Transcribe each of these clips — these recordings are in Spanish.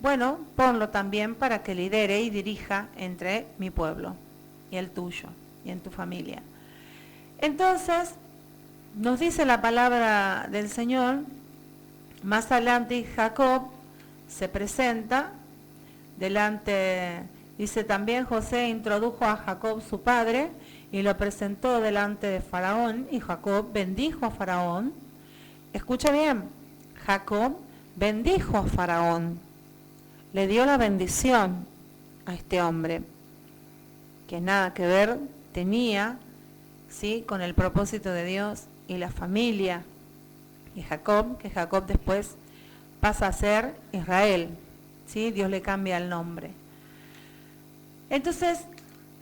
bueno, ponlo también para que lidere y dirija entre mi pueblo y el tuyo y en tu familia. Entonces, nos dice la palabra del Señor, más adelante Jacob se presenta delante, dice también José introdujo a Jacob su padre y lo presentó delante de Faraón y Jacob bendijo a Faraón. Escucha bien, Jacob bendijo a Faraón, le dio la bendición a este hombre, que nada que ver tenía, ¿sí?, con el propósito de Dios y la familia de Jacob, que Jacob después pasa a ser Israel, ¿sí? Dios le cambia el nombre. Entonces,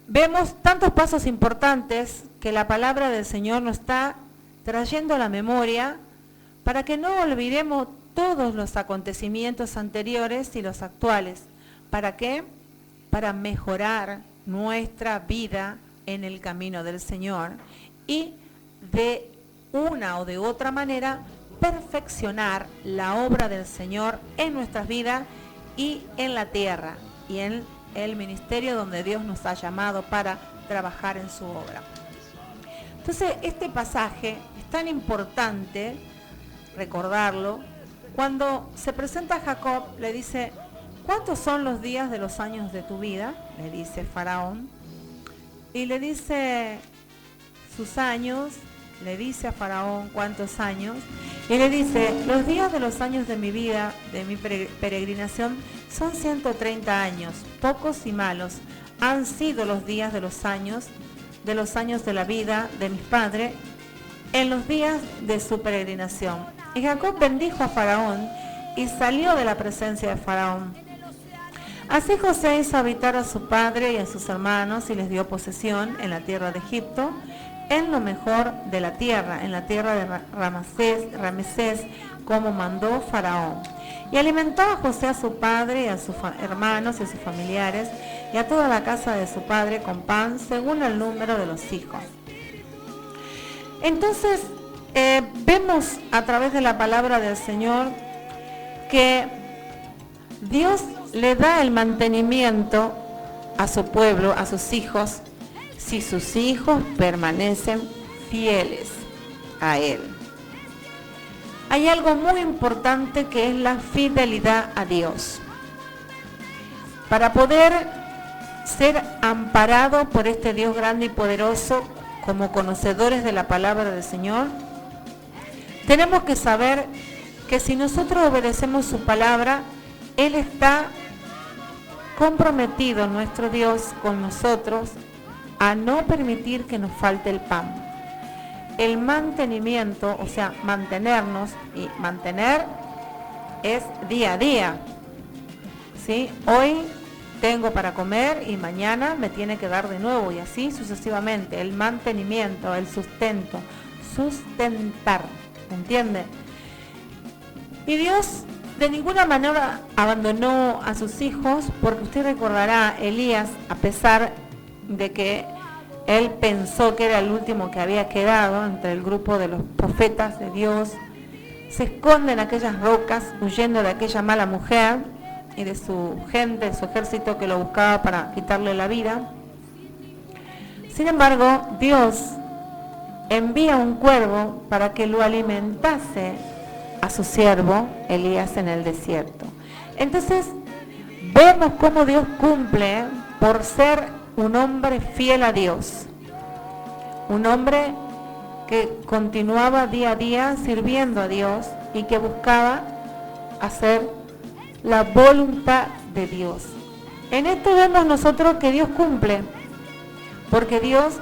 vemos tantos pasos importantes que la palabra del Señor nos está trayendo a la memoria para que no olvidemos todos los acontecimientos anteriores y los actuales. ¿Para qué? Para mejorar nuestra vida en el camino del Señor y de una o de otra manera perfeccionar la obra del Señor en nuestras vidas y en la tierra y en el ministerio donde Dios nos ha llamado para trabajar en su obra. Entonces, este pasaje es tan importante recordarlo. Cuando se presenta a Jacob, le dice, ¿cuántos son los días de los años de tu vida? Le dice Faraón. Y le dice sus años, le dice a Faraón cuántos años, y le dice, los días de los años de mi vida, de mi peregrinación, son 130 años, pocos y malos. Han sido los días de los años de la vida de mis padres, en los días de su peregrinación. Y Jacob bendijo a Faraón y salió de la presencia de Faraón. Así José hizo habitar a su padre y a sus hermanos y les dio posesión en la tierra de Egipto, en lo mejor de la tierra, en la tierra de Ramesés, como mandó Faraón. Y alimentó a José a su padre y a sus hermanos y a sus familiares y a toda la casa de su padre con pan según el número de los hijos. Entonces, vemos a través de la palabra del Señor que Dios le da el mantenimiento a su pueblo, a sus hijos, si sus hijos permanecen fieles a Él. Hay algo muy importante que es la fidelidad a Dios. Para poder ser amparado por este Dios grande y poderoso, como conocedores de la palabra del Señor, tenemos que saber que si nosotros obedecemos su palabra, Él está comprometido, nuestro Dios, con nosotros, a no permitir que nos falte el pan. El mantenimiento, o sea, mantenernos, y mantener es día a día, ¿sí? Hoy tengo para comer y mañana me tiene que dar de nuevo y así sucesivamente. El mantenimiento, el sustento, sustentar, ¿entiende? Y Dios de ninguna manera abandonó a sus hijos, porque usted recordará, Elías, a pesar de que él pensó que era el último que había quedado entre el grupo de los profetas de Dios, se esconde en aquellas rocas huyendo de aquella mala mujer y de su gente, de su ejército que lo buscaba para quitarle la vida. Sin embargo, Dios envía un cuervo para que lo alimentase a su siervo Elías en el desierto. Entonces, vemos cómo Dios cumple por ser un hombre fiel a Dios, un hombre que continuaba día a día sirviendo a Dios y que buscaba hacer la voluntad de Dios. En esto vemos nosotros que Dios cumple, porque Dios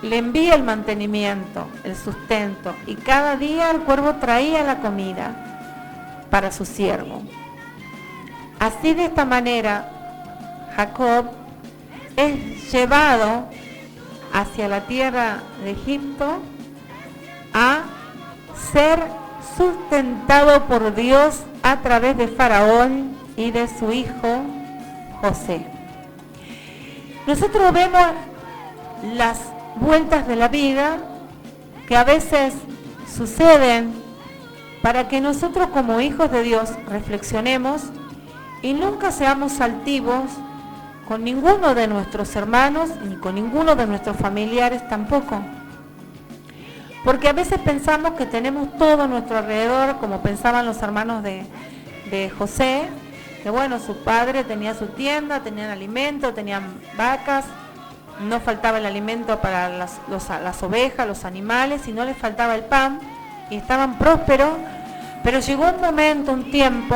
le envía el mantenimiento, el sustento, y cada día el cuervo traía la comida para su siervo. Así, de esta manera, Jacob es llevado hacia la tierra de Egipto a ser sustentado por Dios a través de Faraón y de su hijo José. Nosotros vemos las vueltas de la vida que a veces suceden para que nosotros como hijos de Dios reflexionemos Y nunca seamos altivos con ninguno de nuestros hermanos, ni con ninguno de nuestros familiares tampoco. Porque a veces pensamos que tenemos todo a nuestro alrededor, como pensaban los hermanos de José, que bueno, su padre tenía su tienda, tenían alimento, tenían vacas, no faltaba el alimento para las ovejas, los animales, y no les faltaba el pan, y estaban prósperos, pero llegó un momento, un tiempo,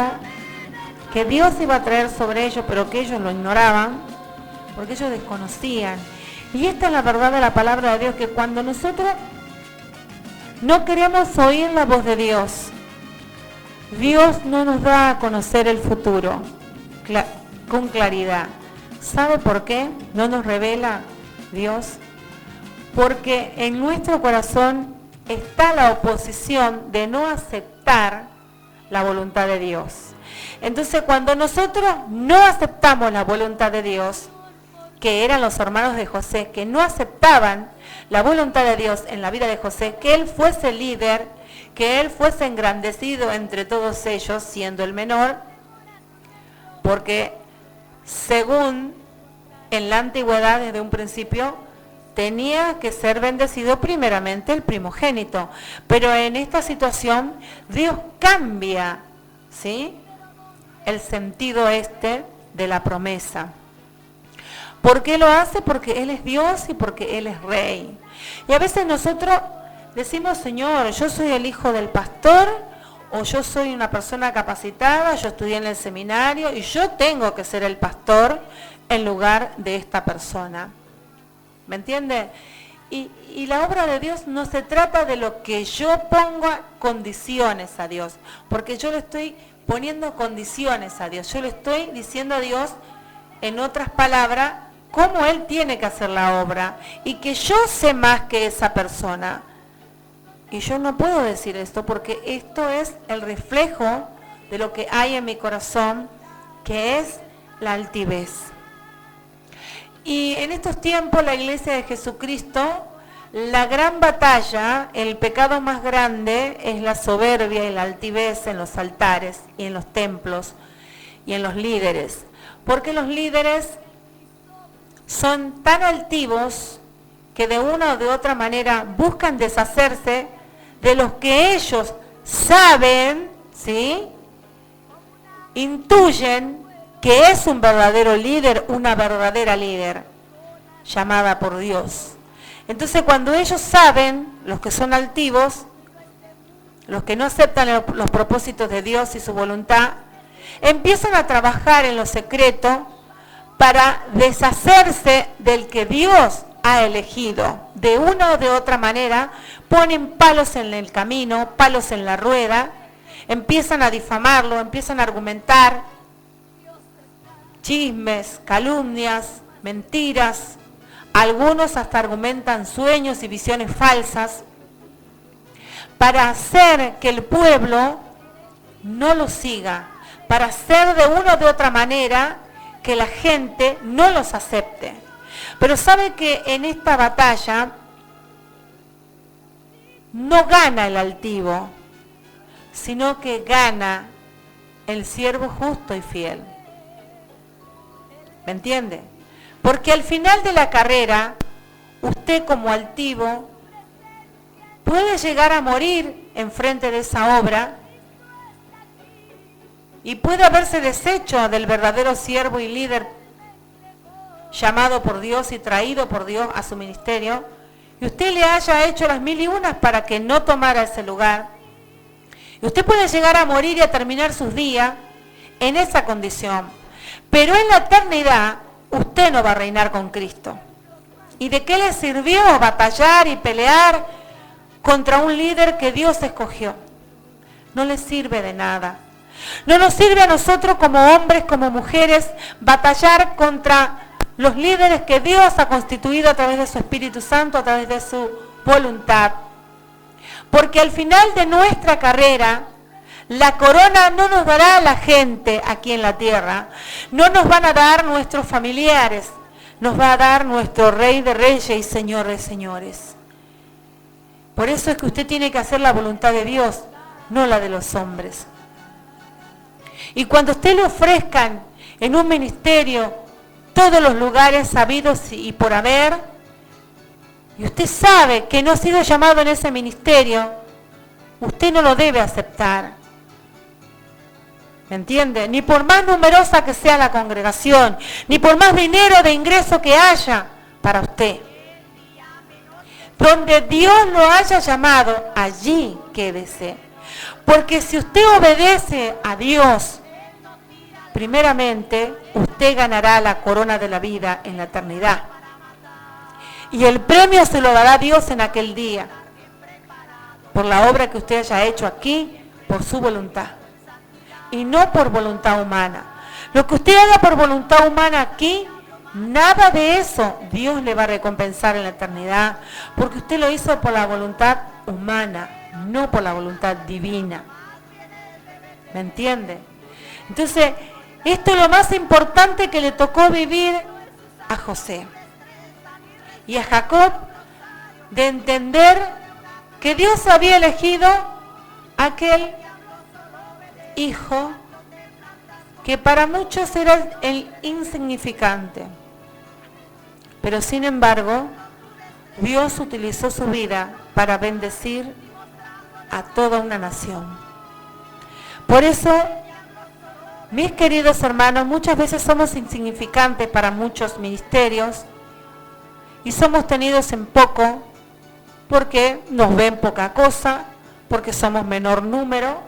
que Dios iba a traer sobre ellos, pero que ellos lo ignoraban, porque ellos desconocían. Y esta es la verdad de la palabra de Dios, que cuando nosotros no queremos oír la voz de Dios, Dios no nos da a conocer el futuro con claridad. ¿Sabe por qué no nos revela Dios? Porque en nuestro corazón está la oposición de no aceptar la voluntad de Dios. Entonces, cuando nosotros no aceptamos la voluntad de Dios, que eran los hermanos de José, que no aceptaban la voluntad de Dios en la vida de José, que él fuese líder, que él fuese engrandecido entre todos ellos, siendo el menor, porque según en la antigüedad, desde un principio, tenía que ser bendecido primeramente el primogénito. Pero en esta situación, Dios cambia, ¿sí?, el sentido de la promesa. ¿Por qué lo hace? Porque Él es Dios y porque Él es Rey. Y a veces nosotros decimos, Señor, yo soy el hijo del pastor, o yo soy una persona capacitada, yo estudié en el seminario y yo tengo que ser el pastor en lugar de esta persona. ¿Me entiende? Y la obra de Dios no se trata de lo que yo ponga condiciones a Dios, porque yo le estoy poniendo condiciones a Dios, yo le estoy diciendo a Dios, en otras palabras, cómo Él tiene que hacer la obra y que yo sé más que esa persona. Y yo no puedo decir esto porque esto es el reflejo de lo que hay en mi corazón, que es la altivez. Y en estos tiempos la Iglesia de Jesucristo, la gran batalla, el pecado más grande es la soberbia y la altivez en los altares y en los templos y en los líderes. Porque los líderes son tan altivos que de una o de otra manera buscan deshacerse de los que ellos saben, ¿sí?, intuyen que es un verdadero líder, una verdadera líder, llamada por Dios. Entonces cuando ellos saben, los que son altivos, los que no aceptan los propósitos de Dios y su voluntad, empiezan a trabajar en lo secreto para deshacerse del que Dios ha elegido. De una o de otra manera, ponen palos en el camino, palos en la rueda, empiezan a difamarlo, empiezan a argumentar, chismes, calumnias, mentiras, algunos hasta argumentan sueños y visiones falsas, para hacer que el pueblo no lo siga, para hacer de una o de otra manera que la gente no los acepte. Pero sabe que en esta batalla no gana el altivo, sino que gana el siervo justo y fiel. ¿Me entiende? Porque al final de la carrera, usted como altivo puede llegar a morir enfrente de esa obra y puede haberse deshecho del verdadero siervo y líder llamado por Dios y traído por Dios a su ministerio, y usted le haya hecho las 1001 para que no tomara ese lugar. Y usted puede llegar a morir y a terminar sus días en esa condición. Pero en la eternidad, usted no va a reinar con Cristo. ¿Y de qué le sirvió batallar y pelear contra un líder que Dios escogió? No le sirve de nada. No nos sirve a nosotros como hombres, como mujeres, batallar contra los líderes que Dios ha constituido a través de su Espíritu Santo, a través de su voluntad. Porque al final de nuestra carrera, la corona no nos dará la gente aquí en la tierra, no nos van a dar nuestros familiares, nos va a dar nuestro Rey de Reyes y Señor de Señores. Por eso es que usted tiene que hacer la voluntad de Dios, no la de los hombres. Y cuando usted le ofrezcan en un ministerio todos los lugares sabidos y por haber, y usted sabe que no ha sido llamado en ese ministerio, usted no lo debe aceptar. ¿Me entiende? Ni por más numerosa que sea la congregación, ni por más dinero de ingreso que haya para usted. Donde Dios lo haya llamado, allí quédese. Porque si usted obedece a Dios, primeramente, usted ganará la corona de la vida en la eternidad. Y el premio se lo dará Dios en aquel día, por la obra que usted haya hecho aquí, por su voluntad. Y no por voluntad humana. Lo que usted haga por voluntad humana aquí, nada de eso Dios le va a recompensar en la eternidad, porque usted lo hizo por la voluntad humana, no por la voluntad divina. ¿Me entiende? Entonces, esto es lo más importante que le tocó vivir a José y a Jacob, de entender que Dios había elegido aquel hijo que para muchos era el insignificante, pero sin embargo Dios utilizó su vida para bendecir a toda una nación. Por eso, mis queridos hermanos, muchas veces somos insignificantes para muchos ministerios y somos tenidos en poco porque nos ven poca cosa, porque somos menor número.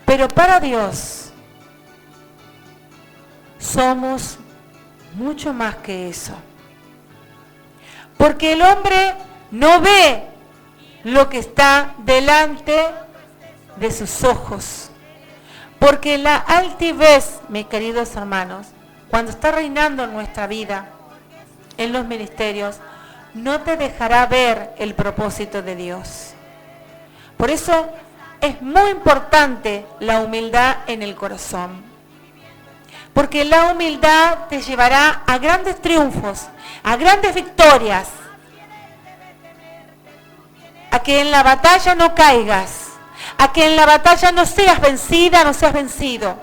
Pero para Dios somos mucho más que eso. Porque el hombre no ve lo que está delante de sus ojos. Porque la altivez, mis queridos hermanos, cuando está reinando en nuestra vida, en los ministerios, no te dejará ver el propósito de Dios. Por eso es muy importante la humildad en el corazón, porque la humildad te llevará a grandes triunfos, a grandes victorias, a que en la batalla no caigas, a que en la batalla no seas vencida, no seas vencido,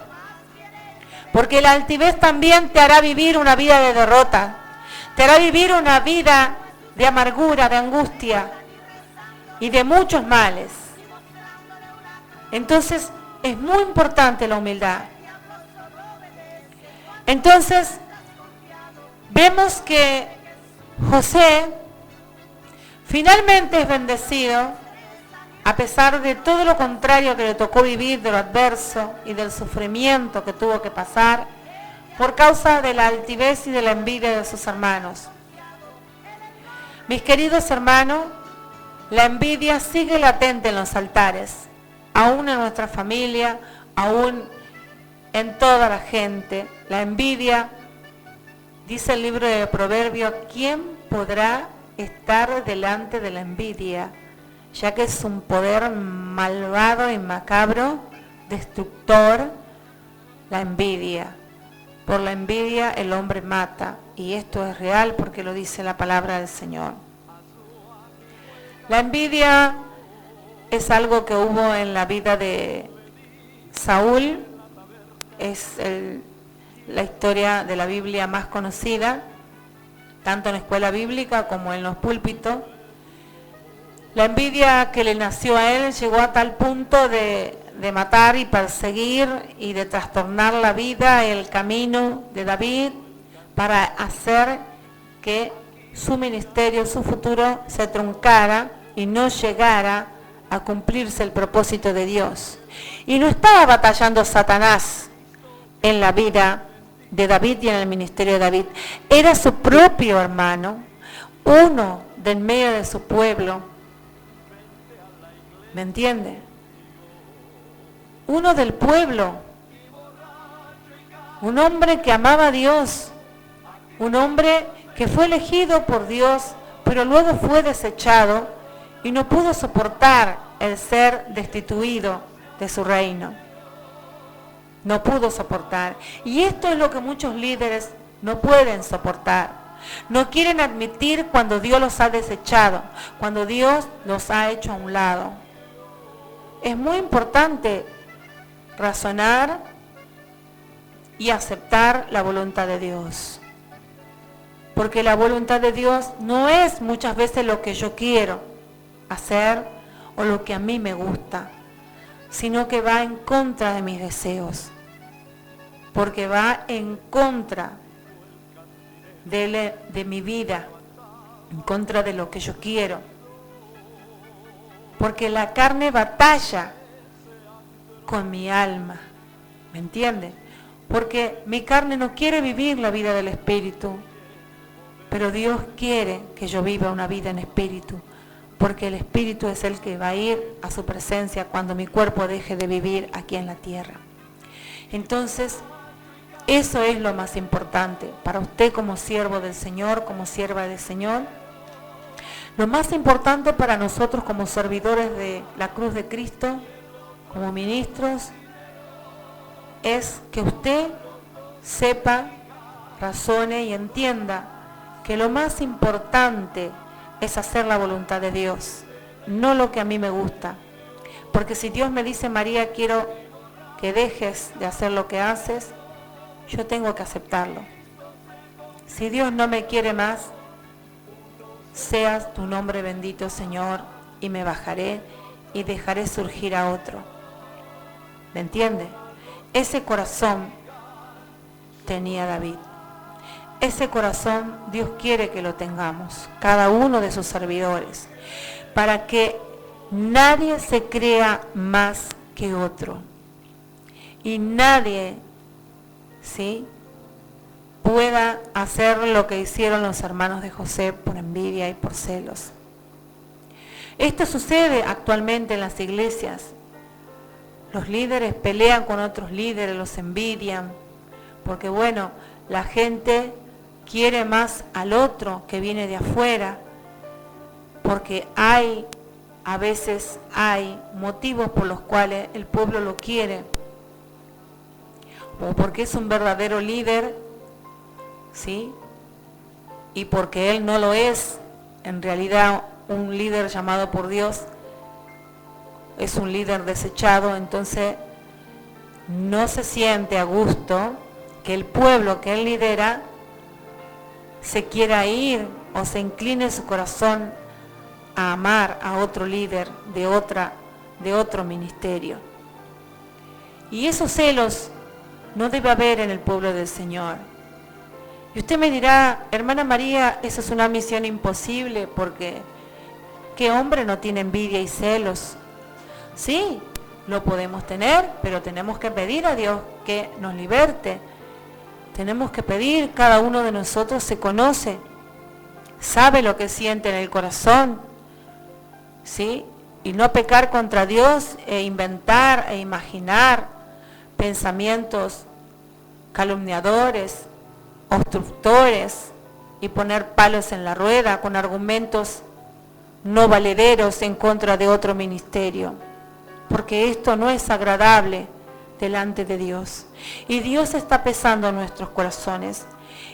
porque la altivez también te hará vivir una vida de derrota, te hará vivir una vida de amargura, de angustia y de muchos males. Entonces, es muy importante la humildad. Entonces, vemos que José finalmente es bendecido, a pesar de todo lo contrario que le tocó vivir, de lo adverso y del sufrimiento que tuvo que pasar, por causa de la altivez y de la envidia de sus hermanos. Mis queridos hermanos, la envidia sigue latente en los altares, aún en nuestra familia, aún en toda la gente. La envidia, dice el libro de Proverbios, ¿quién podrá estar delante de la envidia? Ya que es un poder malvado y macabro, destructor, la envidia. Por la envidia el hombre mata, y esto es real porque lo dice la palabra del Señor. La envidia es algo que hubo en la vida de Saúl, es la historia de la Biblia más conocida, tanto en la escuela bíblica como en los púlpitos. La envidia que le nació a él llegó a tal punto de matar y perseguir y de trastornar la vida, el camino de David, para hacer que su ministerio, su futuro se truncara y no llegara a cumplirse el propósito de Dios. Y no estaba batallando Satanás en la vida de David y en el ministerio de David. Era su propio hermano, uno del medio de su pueblo. ¿Me entiende? Uno del pueblo. Un hombre que amaba a Dios. Un hombre que fue elegido por Dios, pero luego fue desechado y no pudo soportar el ser destituido de su reino. No pudo soportar. Y esto es lo que muchos líderes no pueden soportar. No quieren admitir cuando Dios los ha desechado, cuando Dios los ha hecho a un lado. Es muy importante razonar y aceptar la voluntad de Dios. Porque la voluntad de Dios no es muchas veces lo que yo quiero hacer o lo que a mí me gusta, sino que va en contra de mis deseos, porque va en contra de mi vida, en contra de lo que yo quiero. Porque la carne batalla con mi alma, ¿me entiende? Porque mi carne no quiere vivir la vida del Espíritu, pero Dios quiere que yo viva una vida en Espíritu, porque el Espíritu es el que va a ir a su presencia cuando mi cuerpo deje de vivir aquí en la tierra. Entonces, eso es lo más importante para usted como siervo del Señor, como sierva del Señor. Lo más importante para nosotros como servidores de la cruz de Cristo, como ministros, es que usted sepa, razone y entienda que lo más importante es hacer la voluntad de Dios, no lo que a mí me gusta. Porque si Dios me dice, María, quiero que dejes de hacer lo que haces, yo tengo que aceptarlo. Si Dios no me quiere más, seas tu nombre bendito, Señor, y me bajaré y dejaré surgir a otro. ¿Me entiende? Ese corazón tenía David. Ese corazón Dios quiere que lo tengamos, cada uno de sus servidores, para que nadie se crea más que otro. Y nadie, ¿sí?, pueda hacer lo que hicieron los hermanos de José por envidia y por celos. Esto sucede actualmente en las iglesias. Los líderes pelean con otros líderes, los envidian, porque bueno, la gente quiere más al otro que viene de afuera, porque a veces hay motivos por los cuales el pueblo lo quiere, o porque es un verdadero líder, ¿sí?, y porque él no lo es, en realidad un líder llamado por Dios es un líder desechado. Entonces no se siente a gusto que el pueblo que él lidera se quiera ir o se incline su corazón a amar a otro líder de otro ministerio. Y esos celos no debe haber en el pueblo del Señor. Y usted me dirá, hermana María, eso es una misión imposible, porque ¿qué hombre no tiene envidia y celos? Sí, lo podemos tener, pero tenemos que pedir a Dios que nos liberte. Tenemos que pedir, cada uno de nosotros se conoce, sabe lo que siente en el corazón, ¿sí? Y no pecar contra Dios e inventar e imaginar pensamientos calumniadores, obstructores, y poner palos en la rueda con argumentos no valederos en contra de otro ministerio, porque esto no es agradable delante de Dios. Y Dios está pesando nuestros corazones,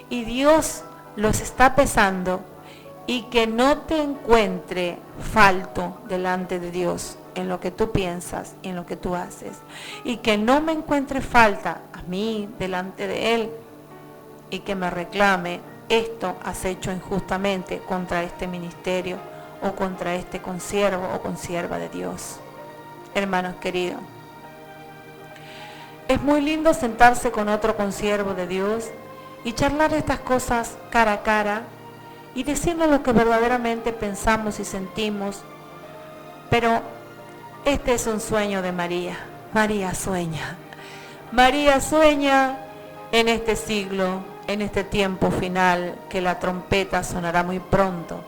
y Dios los está pesando, y que no te encuentre falto delante de Dios en lo que tú piensas y en lo que tú haces, y que no me encuentre falta a mí delante de Él, y que me reclame, esto has hecho injustamente contra este ministerio o contra este consiervo o consierva de Dios. Hermanos queridos, es muy lindo sentarse con otro consiervo de Dios y charlar estas cosas cara a cara y decirnos lo que verdaderamente pensamos y sentimos, pero este es un sueño de María. María sueña en este siglo, en este tiempo final, que la trompeta sonará muy pronto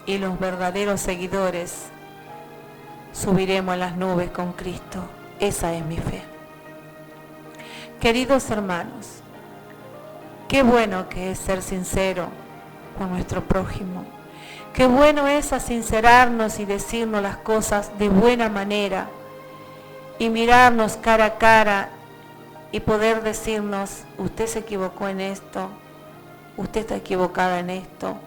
y los verdaderos seguidores subiremos en las nubes con Cristo. Esa es mi fe. Queridos hermanos, qué bueno que es ser sincero con nuestro prójimo. Qué bueno es sincerarnos y decirnos las cosas de buena manera y mirarnos cara a cara y poder decirnos, usted se equivocó en esto, usted está equivocada en esto.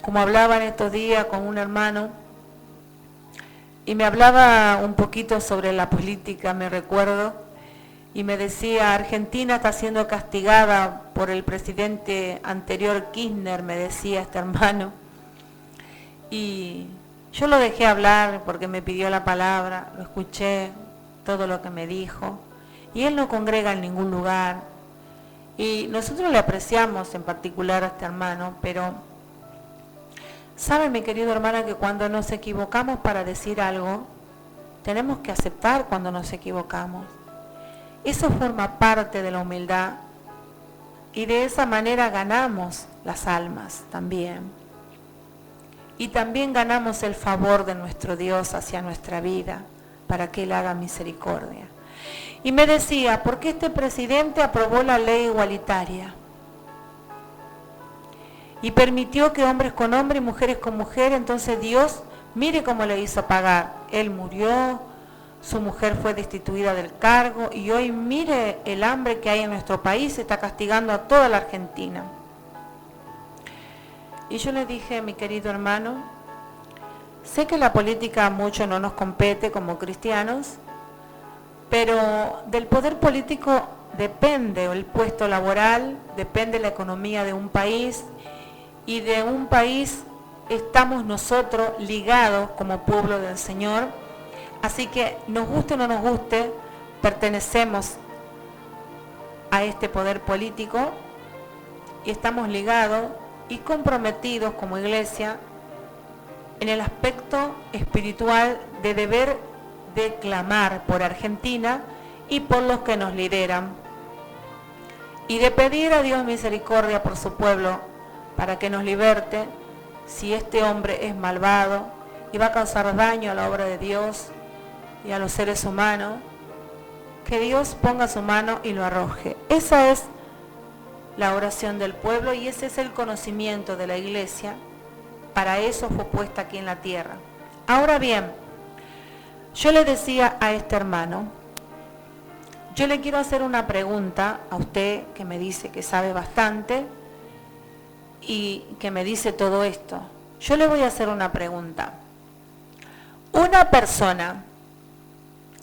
Como hablaba en estos días con un hermano, y me hablaba un poquito sobre la política, me recuerdo, y me decía, Argentina está siendo castigada por el presidente anterior Kirchner, me decía este hermano. Y yo lo dejé hablar porque me pidió la palabra, lo escuché, todo lo que me dijo, y él no congrega en ningún lugar. Y nosotros le apreciamos en particular a este hermano, pero sabe, mi querido hermano, que cuando nos equivocamos para decir algo, tenemos que aceptar cuando nos equivocamos. Eso forma parte de la humildad y de esa manera ganamos las almas también. Y también ganamos el favor de nuestro Dios hacia nuestra vida para que Él haga misericordia. Y me decía, ¿por qué este presidente aprobó la ley igualitaria? Y permitió que hombres con hombres y mujeres con mujeres, entonces Dios, mire cómo le hizo pagar. Él murió, su mujer fue destituida del cargo y hoy mire el hambre que hay en nuestro país, está castigando a toda la Argentina. Y yo le dije, mi querido hermano, sé que la política mucho no nos compete como cristianos, pero del poder político depende el puesto laboral, depende la economía de un país, y de un país estamos nosotros ligados como pueblo del Señor. Así que nos guste o no nos guste, pertenecemos a este poder político y estamos ligados y comprometidos como iglesia en el aspecto espiritual de deber de clamar por Argentina y por los que nos lideran y de pedir a Dios misericordia por su pueblo para que nos liberte si este hombre es malvado y va a causar daño a la obra de Dios y a los seres humanos, que Dios ponga su mano y lo arroje. Esa es la oración del pueblo y ese es el conocimiento de la iglesia. Para eso fue puesta aquí en la tierra. Ahora bien, yo le decía a este hermano, yo le quiero hacer una pregunta a usted que me dice que sabe bastante y que me dice todo esto. Yo le voy a hacer una pregunta. Una persona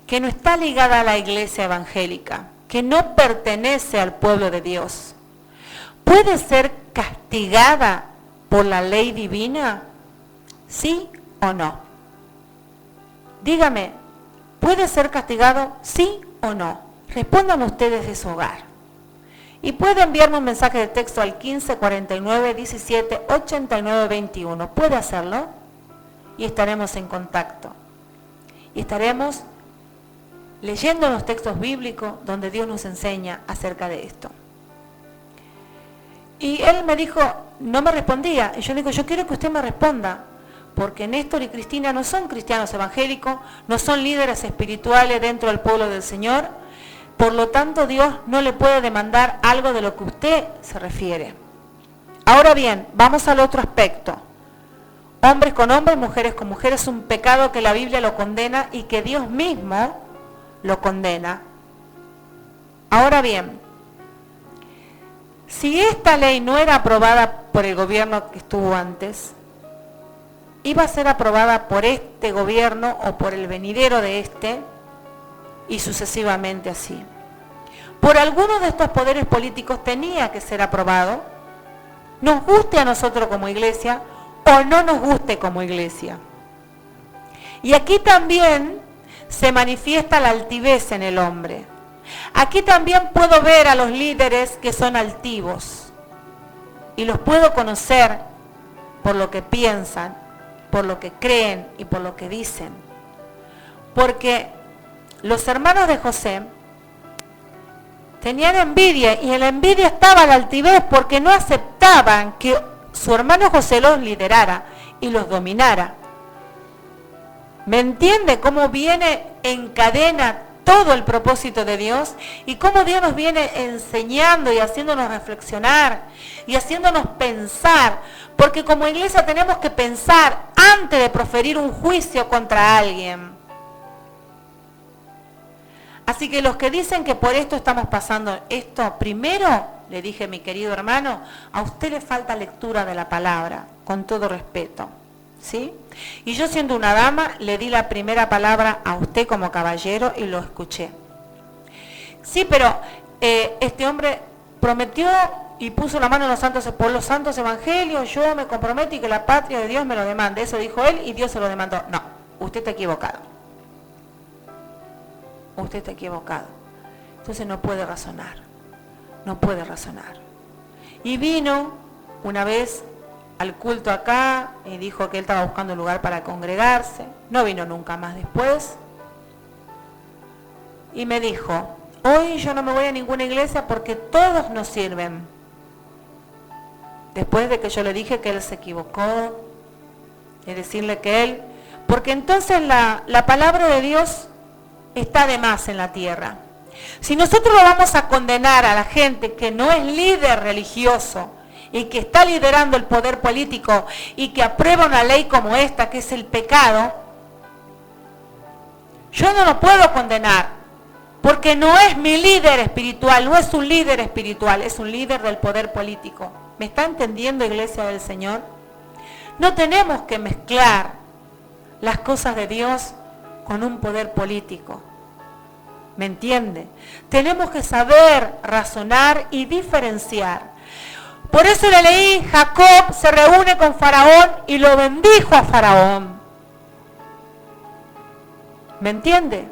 que no está ligada a la iglesia evangélica, que no pertenece al pueblo de Dios, ¿puede ser castigada por la ley divina? ¿Sí o no? Dígame, ¿puede ser castigado? ¿Sí o no? Respondan ustedes de su hogar. Y puede enviarme un mensaje de texto al 15 49 17 89 21. ¿Puede hacerlo? Y estaremos en contacto. Y estaremos leyendo los textos bíblicos donde Dios nos enseña acerca de esto. Y él me dijo, no me respondía. Y yo le digo, yo quiero que usted me responda, porque Néstor y Cristina no son cristianos evangélicos, no son líderes espirituales dentro del pueblo del Señor. Por lo tanto, Dios no le puede demandar algo de lo que usted se refiere. Ahora bien, vamos al otro aspecto. Hombres con hombres, mujeres con mujeres, es un pecado que la Biblia lo condena y que Dios mismo lo condena. Ahora bien, si esta ley no era aprobada por el gobierno que estuvo antes, iba a ser aprobada por este gobierno o por el venidero de este, y sucesivamente así. Por alguno de estos poderes políticos tenía que ser aprobado, nos guste a nosotros como iglesia o no nos guste como iglesia. Y aquí también se manifiesta la altivez en el hombre. Aquí también puedo ver a los líderes que son altivos y los puedo conocer por lo que piensan, por lo que creen y por lo que dicen. Porque los hermanos de José tenían envidia y en la envidia estaba la altivez porque no aceptaban que su hermano José los liderara y los dominara. ¿Me entiende cómo viene en cadena todo el propósito de Dios? Y cómo Dios nos viene enseñando y haciéndonos reflexionar y haciéndonos pensar. Porque como iglesia tenemos que pensar antes de proferir un juicio contra alguien. Así que los que dicen que por esto estamos pasando esto, primero, le dije, mi querido hermano, a usted le falta lectura de la palabra, con todo respeto. ¿sí? Y yo, siendo una dama, le di la primera palabra a usted como caballero y lo escuché. Sí, pero este hombre prometió y puso la mano en por los santos evangelios, yo me comprometo y que la patria de Dios me lo demande. Eso dijo él y Dios se lo demandó. No, usted está equivocado. Usted está equivocado. Entonces no puede razonar. No puede razonar. Y vino una vez al culto acá y dijo que él estaba buscando un lugar para congregarse. No vino nunca más después. Y me dijo, hoy yo no me voy a ninguna iglesia porque todos nos sirven. Después de que yo le dije que él se equivocó, de decirle que él, porque entonces la palabra de Dios está de más en la tierra. Si nosotros lo vamos a condenar a la gente que no es líder religioso y que está liderando el poder político y que aprueba una ley como esta, que es el pecado, yo no lo puedo condenar, porque no es mi líder espiritual, no es un líder espiritual, es un líder del poder político. ¿Me está entendiendo, iglesia del Señor? No tenemos que mezclar las cosas de Dios con un poder político. ¿Me entiende? Tenemos que saber razonar y diferenciar. Por eso le leí, Jacob se reúne con Faraón y lo bendijo a Faraón. ¿Me entiende?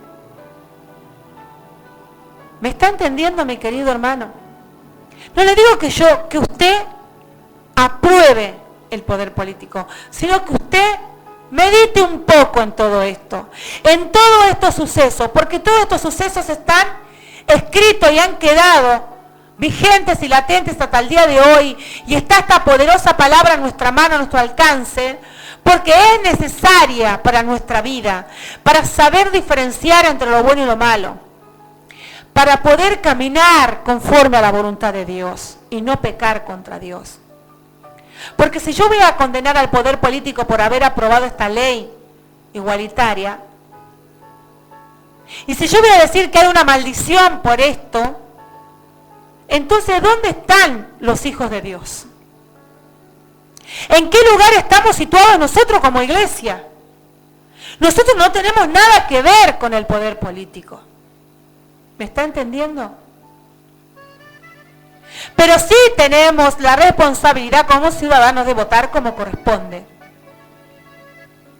¿Me está entendiendo, mi querido hermano? No le digo que usted apruebe el poder político, sino que usted medite un poco en todo esto, en todos estos sucesos, porque todos estos sucesos están escritos y han quedado vigentes y latentes hasta el día de hoy, y está esta poderosa palabra en nuestra mano, a nuestro alcance, porque es necesaria para nuestra vida, para saber diferenciar entre lo bueno y lo malo, para poder caminar conforme a la voluntad de Dios y no pecar contra Dios. Porque si yo voy a condenar al poder político por haber aprobado esta ley igualitaria, y si yo voy a decir que hay una maldición por esto, entonces ¿dónde están los hijos de Dios? ¿En qué lugar estamos situados nosotros como iglesia? Nosotros no tenemos nada que ver con el poder político. ¿Me está entendiendo? Pero sí tenemos la responsabilidad como ciudadanos de votar como corresponde.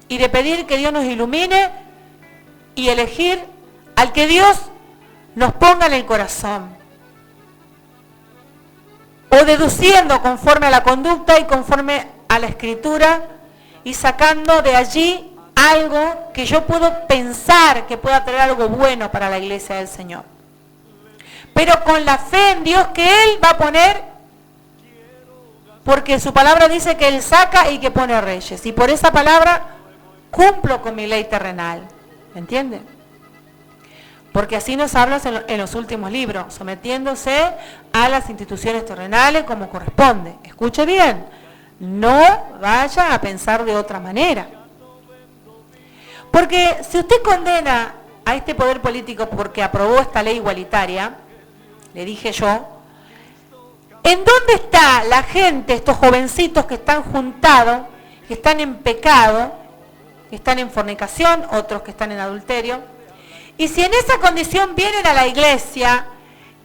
Y de pedir que Dios nos ilumine y elegir al que Dios nos ponga en el corazón. O deduciendo conforme a la conducta y conforme a la escritura y sacando de allí algo que yo puedo pensar que pueda traer algo bueno para la iglesia del Señor. Pero con la fe en Dios que Él va a poner, porque su palabra dice que Él saca y que pone reyes. Y por esa palabra cumplo con mi ley terrenal. ¿Me entiende? Porque así nos habla en los últimos libros, sometiéndose a las instituciones terrenales como corresponde. Escuche bien, no vaya a pensar de otra manera. Porque si usted condena a este poder político porque aprobó esta ley igualitaria, le dije yo, ¿en dónde está la gente, estos jovencitos que están juntados, que están en pecado, que están en fornicación, otros que están en adulterio? Y si en esa condición vienen a la iglesia,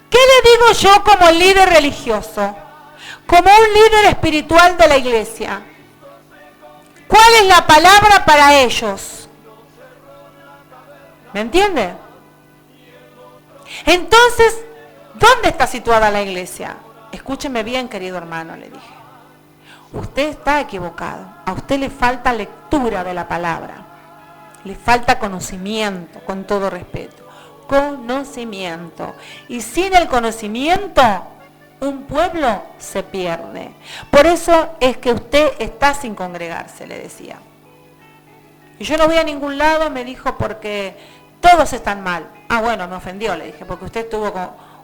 ¿qué le digo yo como líder religioso? Como un líder espiritual de la iglesia. ¿Cuál es la palabra para ellos? ¿Me entiende? Entonces, ¿dónde está situada la iglesia? Escúcheme bien, querido hermano, le dije. Usted está equivocado. A usted le falta lectura de la palabra. Le falta conocimiento, con todo respeto. Conocimiento. Y sin el conocimiento, un pueblo se pierde. Por eso es que usted está sin congregarse, le decía. Y yo no voy a ningún lado, me dijo, porque todos están mal. Ah, bueno, me ofendió, le dije, porque usted estuvo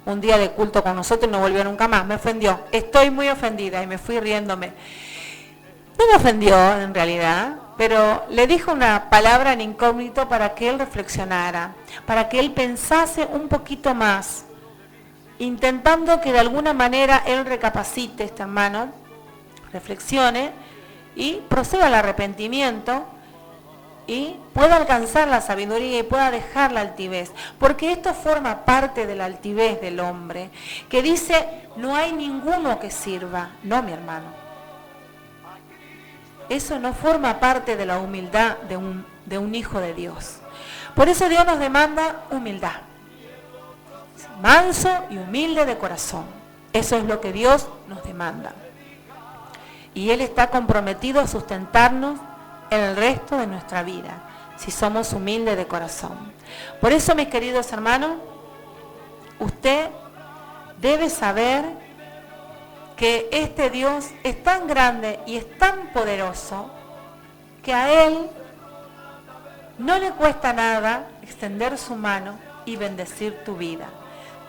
un día de culto con nosotros y no volvió nunca más. Me ofendió. Estoy muy ofendida y me fui riéndome. No me ofendió en realidad, pero le dijo una palabra en incógnito para que él reflexionara, para que él pensase un poquito más, intentando que de alguna manera él recapacite, este hermano, reflexione y proceda al arrepentimiento y pueda alcanzar la sabiduría y pueda dejar la altivez, porque esto forma parte de la altivez del hombre, que dice, no hay ninguno que sirva. No, mi hermano. Eso no forma parte de la humildad de un hijo de Dios. Por eso Dios nos demanda humildad. Manso y humilde de corazón. Eso es lo que Dios nos demanda. Y Él está comprometido a sustentarnos en el resto de nuestra vida, si somos humildes de corazón. Por eso, mis queridos hermanos, usted debe saber que este Dios es tan grande y es tan poderoso que a Él no le cuesta nada extender su mano y bendecir tu vida.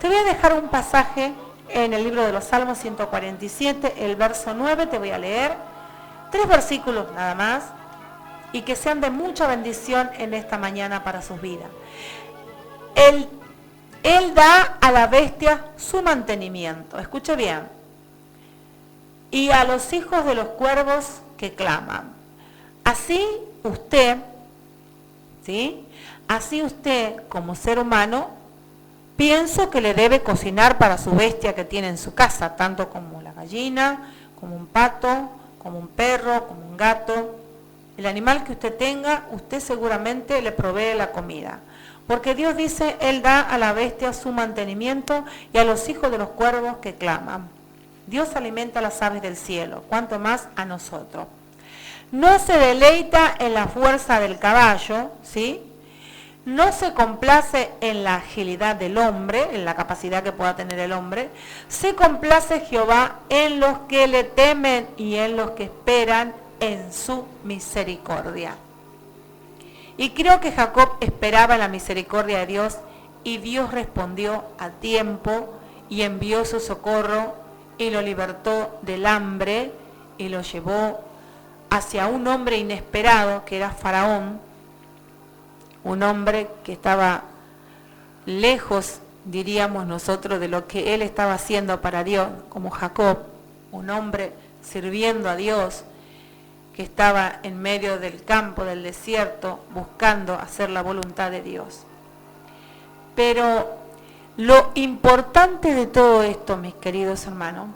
Te voy a dejar un pasaje en el libro de los Salmos 147, el verso 9, te voy a leer 3 versículos nada más, y que sean de mucha bendición en esta mañana para sus vidas. Él da a la bestia su mantenimiento, escuche bien, y a los hijos de los cuervos que claman. Así usted, ¿sí? Así usted, como ser humano, pienso que le debe cocinar para su bestia que tiene en su casa, tanto como la gallina, como un pato, como un perro, como un gato. El animal que usted tenga, usted seguramente le provee la comida. Porque Dios dice, Él da a la bestia su mantenimiento y a los hijos de los cuervos que claman. Dios alimenta a las aves del cielo, cuanto más a nosotros. No se deleita en la fuerza del caballo, ¿sí? No se complace en la agilidad del hombre, en la capacidad que pueda tener el hombre. Se complace Jehová en los que le temen y en los que esperan en su misericordia. Y creo que Jacob esperaba la misericordia de Dios y Dios respondió a tiempo y envió su socorro y lo libertó del hambre y lo llevó hacia un hombre inesperado que era Faraón, un hombre que estaba lejos, diríamos nosotros, de lo que él estaba haciendo para Dios, como Jacob, un hombre sirviendo a Dios, que estaba en medio del campo, del desierto, buscando hacer la voluntad de Dios. Pero lo importante de todo esto, mis queridos hermanos,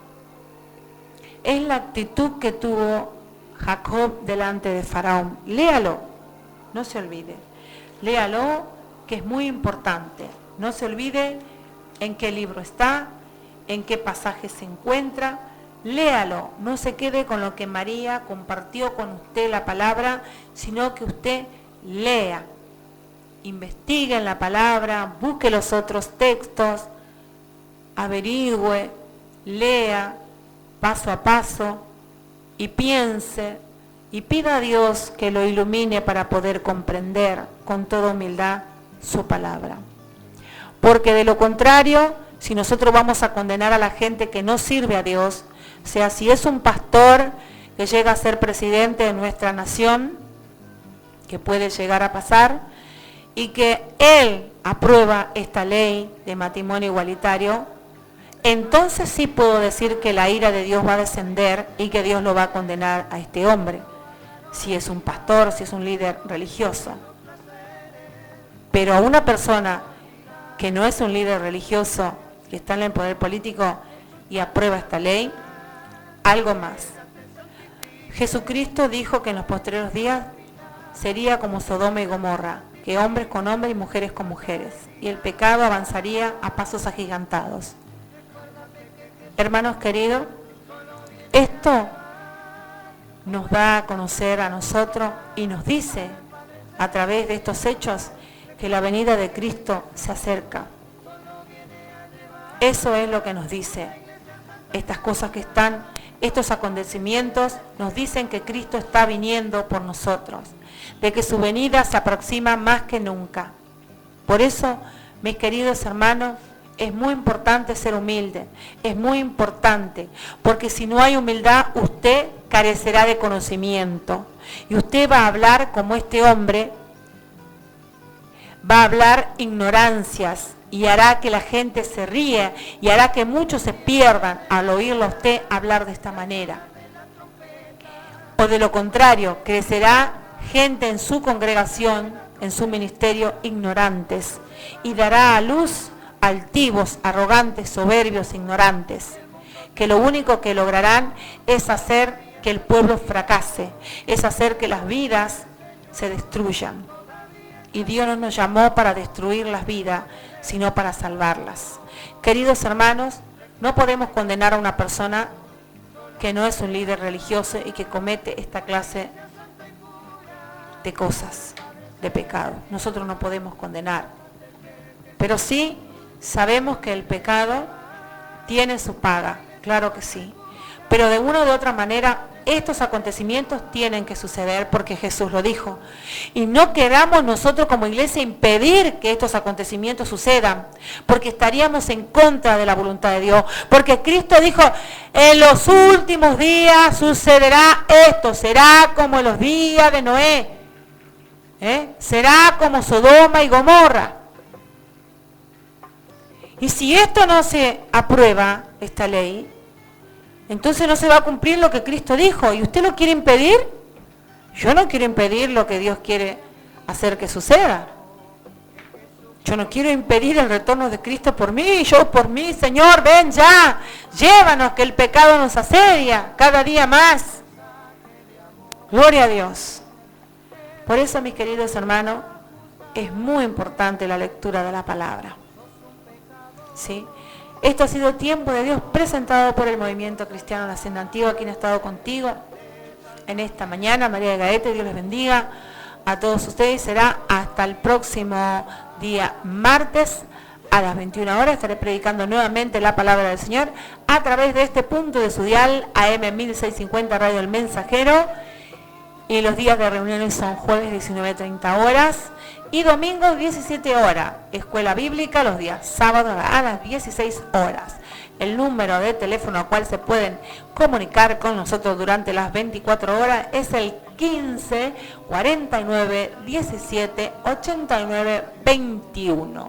es la actitud que tuvo Jacob delante de Faraón. Léalo, no se olvide. Léalo, que es muy importante. No se olvide en qué libro está, en qué pasaje se encuentra. Léalo, no se quede con lo que María compartió con usted la palabra, sino que usted lea, investigue en la palabra, busque los otros textos, averigüe, lea paso a paso y piense y pida a Dios que lo ilumine para poder comprender con toda humildad su palabra. Porque de lo contrario, si nosotros vamos a condenar a la gente que no sirve a Dios, o sea, si es un pastor que llega a ser presidente de nuestra nación, que puede llegar a pasar, y que él aprueba esta ley de matrimonio igualitario, entonces sí puedo decir que la ira de Dios va a descender y que Dios lo va a condenar a este hombre, si es un pastor, si es un líder religioso. Pero a una persona que no es un líder religioso, que está en el poder político y aprueba esta ley, algo más. Jesucristo dijo que en los posteriores días sería como Sodoma y Gomorra, que hombres con hombres y mujeres con mujeres, y el pecado avanzaría a pasos agigantados. Hermanos queridos, esto nos da a conocer a nosotros y nos dice a través de estos hechos que la venida de Cristo se acerca. Eso es lo que nos dice. Estas cosas que están, estos acontecimientos nos dicen que Cristo está viniendo por nosotros, de que su venida se aproxima más que nunca. Por eso, mis queridos hermanos, es muy importante ser humilde, es muy importante, porque si no hay humildad, usted carecerá de conocimiento y usted va a hablar como este hombre, va a hablar ignorancias y hará que la gente se ríe y hará que muchos se pierdan al oírlo a usted hablar de esta manera. O de lo contrario, crecerá gente en su congregación, en su ministerio, ignorantes, y dará a luz altivos, arrogantes, soberbios, ignorantes, que lo único que lograrán es hacer que el pueblo fracase, es hacer que las vidas se destruyan. Y Dios no nos llamó para destruir las vidas, sino para salvarlas. Queridos hermanos, no podemos condenar a una persona que no es un líder religioso y que comete esta clase de cosas, de pecado. Nosotros no podemos condenar. Pero sí sabemos que el pecado tiene su paga, claro que sí. Pero de una u otra manera, estos acontecimientos tienen que suceder porque Jesús lo dijo. Y no queramos nosotros como iglesia impedir que estos acontecimientos sucedan, porque estaríamos en contra de la voluntad de Dios. Porque Cristo dijo, en los últimos días sucederá esto, será como en los días de Noé. Será como Sodoma y Gomorra. Y si esto no se aprueba, esta ley, entonces no se va a cumplir lo que Cristo dijo. ¿Y usted lo quiere impedir? Yo no quiero impedir lo que Dios quiere hacer que suceda. Yo no quiero impedir el retorno de Cristo por mí. Yo por mí, Señor, ven ya. Llévanos que el pecado nos asedia cada día más. Gloria a Dios. Por eso, mis queridos hermanos, es muy importante la lectura de la palabra. ¿Sí? Esto ha sido Tiempo de Dios presentado por el Movimiento Cristiano Naciendo Antigua, quien ha estado contigo en esta mañana. María de Gaete, Dios les bendiga a todos ustedes. Será hasta el próximo día martes a las 21 horas. Estaré predicando nuevamente la palabra del Señor a través de este punto de su dial AM 1650 Radio El Mensajero. Y los días de reuniones son jueves 19:30 horas y domingos 17 horas. Escuela bíblica los días sábados a las 16 horas. El número de teléfono al cual se pueden comunicar con nosotros durante las 24 horas es el 15 49 17 89 21.